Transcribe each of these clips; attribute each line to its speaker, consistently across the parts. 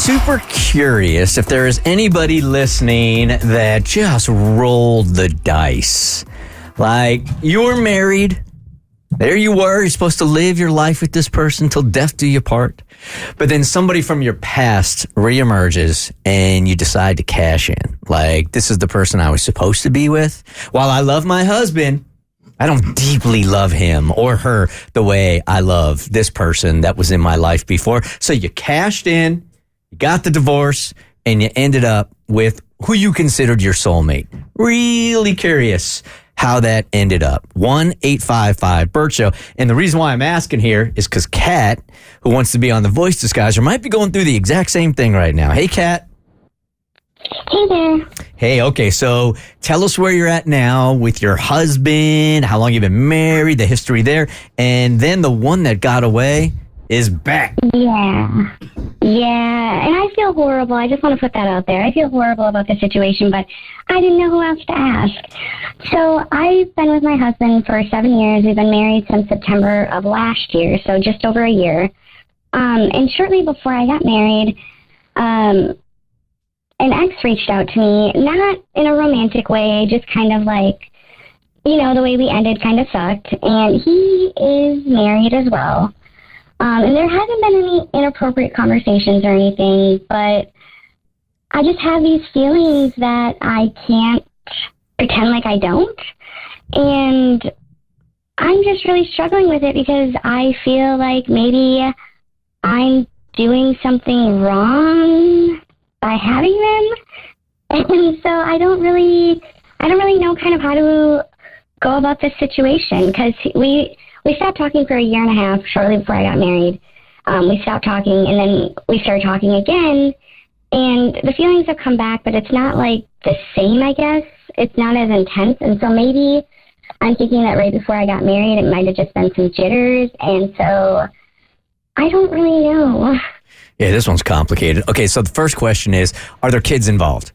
Speaker 1: super curious if there is anybody listening that just rolled the dice. Like, you were married. There you were. You're supposed to live your life with this person till death do you part. But then somebody from your past reemerges and you decide to cash in. Like, this is the person I was supposed to be with. While I love my husband, I don't deeply love him or her the way I love this person that was in my life before. So you cashed in, you got the divorce, and you ended up with who you considered your soulmate. Really curious how that ended up. 1-855-BERT Show. And the reason why I'm asking here is because Kat, who wants to be on The Voice Disguiser, might be going through the exact same thing right now. Hey, Kat.
Speaker 2: Hey there.
Speaker 1: Hey, okay, so tell us where you're at now with your husband, how long you've been married, the history there, and then the one that got away is back.
Speaker 2: Yeah, and I feel horrible. I just want to put that out there. I feel horrible about the situation, but I didn't know who else to ask. So I've been with my husband for 7 years. We've been married since September of last year, so just over a year. And shortly before I got married, an ex reached out to me, not in a romantic way, just kind of like, you know, the way we ended kind of sucked. And he is married as well. And there hasn't been any inappropriate conversations or anything, but I just have these feelings that I can't pretend like I don't. And I'm just really struggling with it because I feel like maybe I'm doing something wrong by having them. And so I don't really know kind of how to go about this situation, because we stopped talking for a year and a half shortly before I got married. We stopped talking, and then we started talking again, and the feelings have come back, but it's not like the same, I guess. It's not as intense, and so maybe I'm thinking that right before I got married, it might have just been some jitters, and so I don't really know.
Speaker 1: Yeah, this one's complicated. Okay, so the first question is, are there kids involved?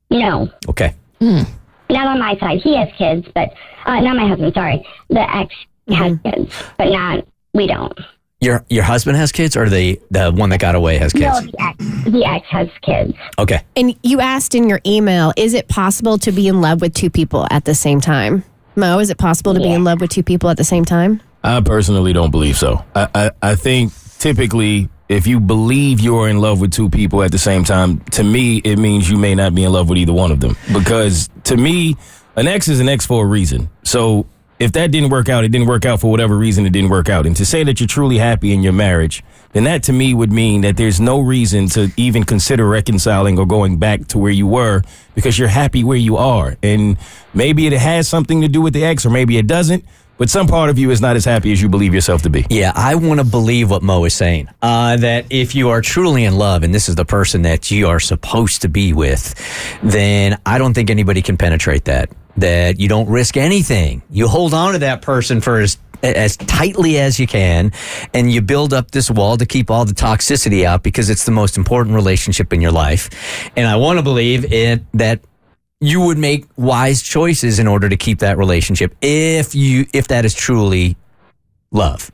Speaker 2: No.
Speaker 1: Okay.
Speaker 2: Not on my side. He has kids, but not my husband, sorry. The ex has kids, but we don't.
Speaker 1: Your husband has kids, or the one that got away has kids?
Speaker 2: No, the ex has kids.
Speaker 1: Okay.
Speaker 3: And you asked in your email, is it possible to be in love with two people at the same time? Mo, is it possible to be in love with two people at the same time?
Speaker 4: I personally don't believe so. I think typically, if you believe you're in love with two people at the same time, to me, it means you may not be in love with either one of them. Because to me, an ex is an ex for a reason. So if that didn't work out, it didn't work out for whatever reason it didn't work out. And to say that you're truly happy in your marriage, then that to me would mean that there's no reason to even consider reconciling or going back to where you were, because you're happy where you are. And maybe it has something to do with the ex, or maybe it doesn't. But some part of you is not as happy as you believe yourself to be.
Speaker 1: Yeah, I want to believe what Mo is saying. That if you are truly in love and this is the person that you are supposed to be with, then I don't think anybody can penetrate that. That you don't risk anything. You hold on to that person for as tightly as you can, and you build up this wall to keep all the toxicity out, because it's the most important relationship in your life. And I want to believe that you would make wise choices in order to keep that relationship if that is truly love.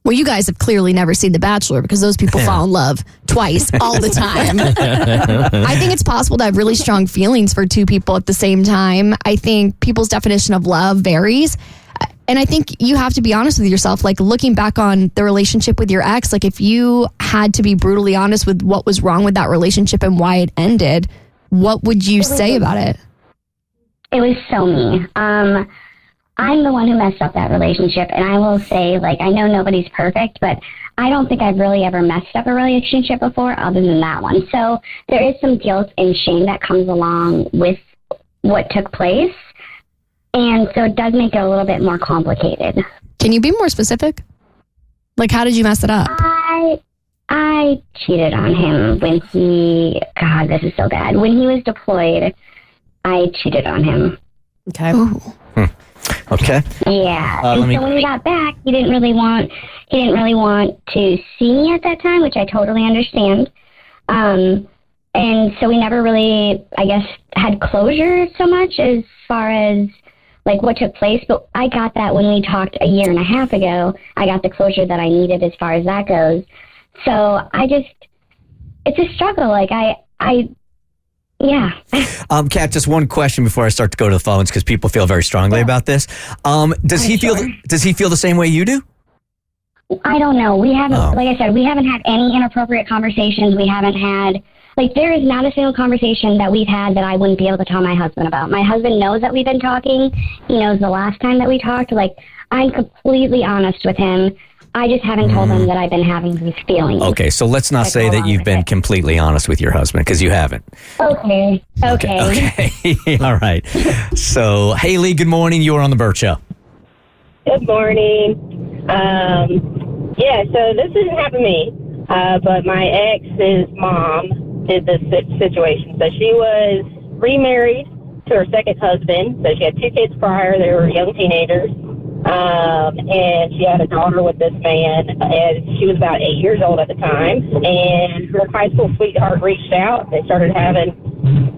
Speaker 5: Well, you guys have clearly never seen The Bachelor, because those people fall in love twice all the time. I think it's possible to have really strong feelings for two people at the same time. I think people's definition of love varies. And I think you have to be honest with yourself, like looking back on the relationship with your ex, like if you had to be brutally honest with what was wrong with that relationship and why it ended, what would you say about it?
Speaker 2: It was so me. I'm the one who messed up that relationship, and I will say, like, I know nobody's perfect, but I don't think I've really ever messed up a relationship before other than that one. So there is some guilt and shame that comes along with what took place, and so it does make it a little bit more complicated.
Speaker 5: Can you be more specific? Like, how did you mess it up?
Speaker 2: I cheated on him when God, this is so bad. When he was deployed, I cheated on him.
Speaker 3: Okay.
Speaker 1: Okay.
Speaker 2: Yeah. So when he got back, he didn't really want to see me at that time, which I totally understand. And so we never really, I guess, had closure so much as far as like what took place. But I got that when we talked a year and a half ago. I got the closure that I needed as far as that goes. So it's a struggle. Like yeah.
Speaker 1: Kat, just one question before I start to go to the phones because people feel very strongly about this. Does he feel the same way you do?
Speaker 2: I don't know. We haven't, like I said, we haven't had any inappropriate conversations. We haven't had, like, there is not a single conversation that we've had that I wouldn't be able to tell my husband about. My husband knows that we've been talking. He knows the last time that we talked. Like, I'm completely honest with him. I just haven't told him that I've been having these feelings.
Speaker 1: Okay, so let's not say that you've been completely honest with your husband because you haven't.
Speaker 2: Okay.
Speaker 1: All right. So, Haley, good morning. You are on the Bert Show.
Speaker 6: Good morning. So this didn't happen to me, but my ex's mom did this situation. So she was remarried to her second husband. So she had 2 kids prior. They were young teenagers. And she had a daughter with this man, and she was about 8 years old at the time. And her high school sweetheart reached out. They started having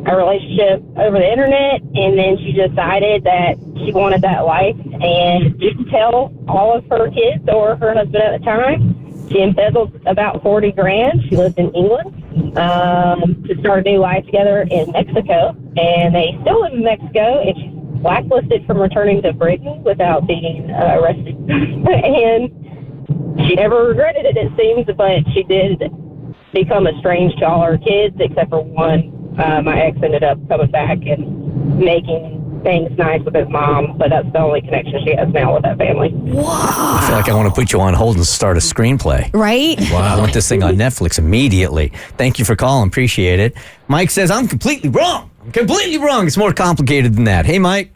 Speaker 6: a relationship over the internet, and then she decided that she wanted that life and didn't tell all of her kids or her husband at the time. She embezzled about $40,000. She lived in England to start a new life together in Mexico, and they still live in Mexico, and she's blacklisted from returning to Britain without being arrested. And she never regretted it, it seems, but she did become estranged to all her kids except for one. My ex ended up coming back and making things nice with his mom, but that's the only connection she has now with that family.
Speaker 3: Wow.
Speaker 1: I feel like I want to put you on hold and start a screenplay.
Speaker 3: Right?
Speaker 1: Wow. I want this thing on Netflix immediately. Thank you for calling. Appreciate it. Mike says, I'm completely wrong. It's more complicated than that. Hey, Mike.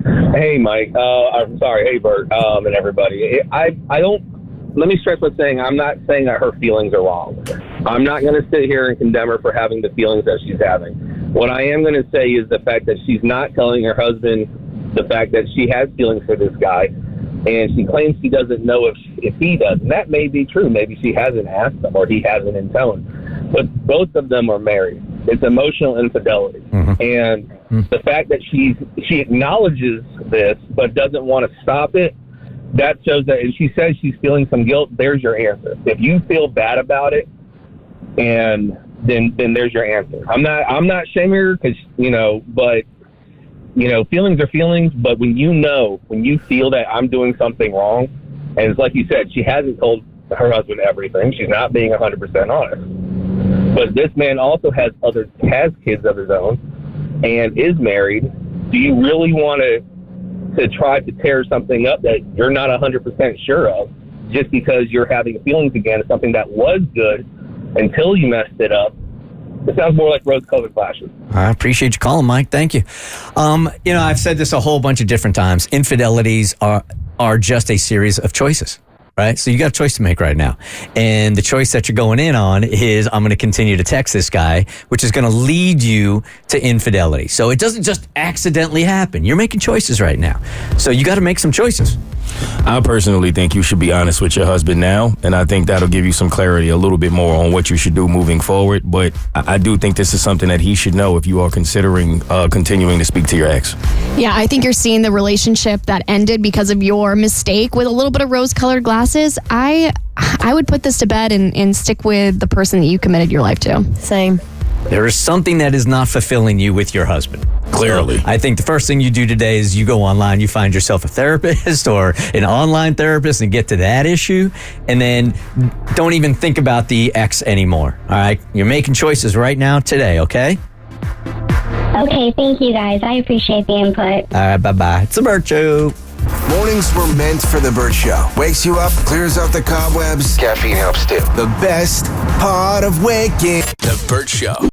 Speaker 7: Hey, Mike. I'm sorry. Hey, Bert, and everybody. I don't. Let me stress by saying I'm not saying that her feelings are wrong. I'm not going to sit here and condemn her for having the feelings that she's having. What I am going to say is the fact that she's not telling her husband the fact that she has feelings for this guy, and she claims she doesn't know if he does. And that may be true. Maybe she hasn't asked him or he hasn't in telling. But both of them are married. It's emotional infidelity. Mm-hmm. And the fact that she acknowledges this but doesn't want to stop it, that shows that, and she says she's feeling some guilt, there's your answer. If you feel bad about it, and then there's your answer. I'm not shaming her because, but, feelings are feelings, but when you feel that I'm doing something wrong, and it's like you said, she hasn't told her husband everything. She's not being 100% honest. But this man also has kids of his own and is married. Do you really want to try to tear something up that you're not 100% sure of just because you're having feelings again, something that was good until you messed it up? It sounds more like rose-colored glasses.
Speaker 1: I appreciate you calling, Mike. Thank you. I've said this a whole bunch of different times. Infidelities are just a series of choices. Right? So you got a choice to make right now. And the choice that you're going in on is I'm going to continue to text this guy, which is going to lead you to infidelity. So it doesn't just accidentally happen. You're making choices right now. So you got to make some choices.
Speaker 4: I personally think you should be honest with your husband now, and I think that'll give you some clarity a little bit more on what you should do moving forward. But I do think this is something that he should know if you are considering continuing to speak to your ex.
Speaker 5: Yeah, I think you're seeing the relationship that ended because of your mistake with a little bit of rose-colored glasses. I would put this to bed and stick with the person that you committed your life to.
Speaker 3: Same.
Speaker 1: There is something that is not fulfilling you with your husband.
Speaker 4: Clearly.
Speaker 1: I think the first thing you do today is you go online, you find yourself a therapist or an online therapist and get to that issue. And then don't even think about the ex anymore. All right? You're making choices right now today, okay?
Speaker 2: Okay, thank you guys. I appreciate the input.
Speaker 1: All right, bye-bye. It's the Bert Show.
Speaker 8: Mornings were meant for the Bert Show. Wakes you up, clears out the cobwebs. Caffeine helps too. The best part of waking. The Bert Show.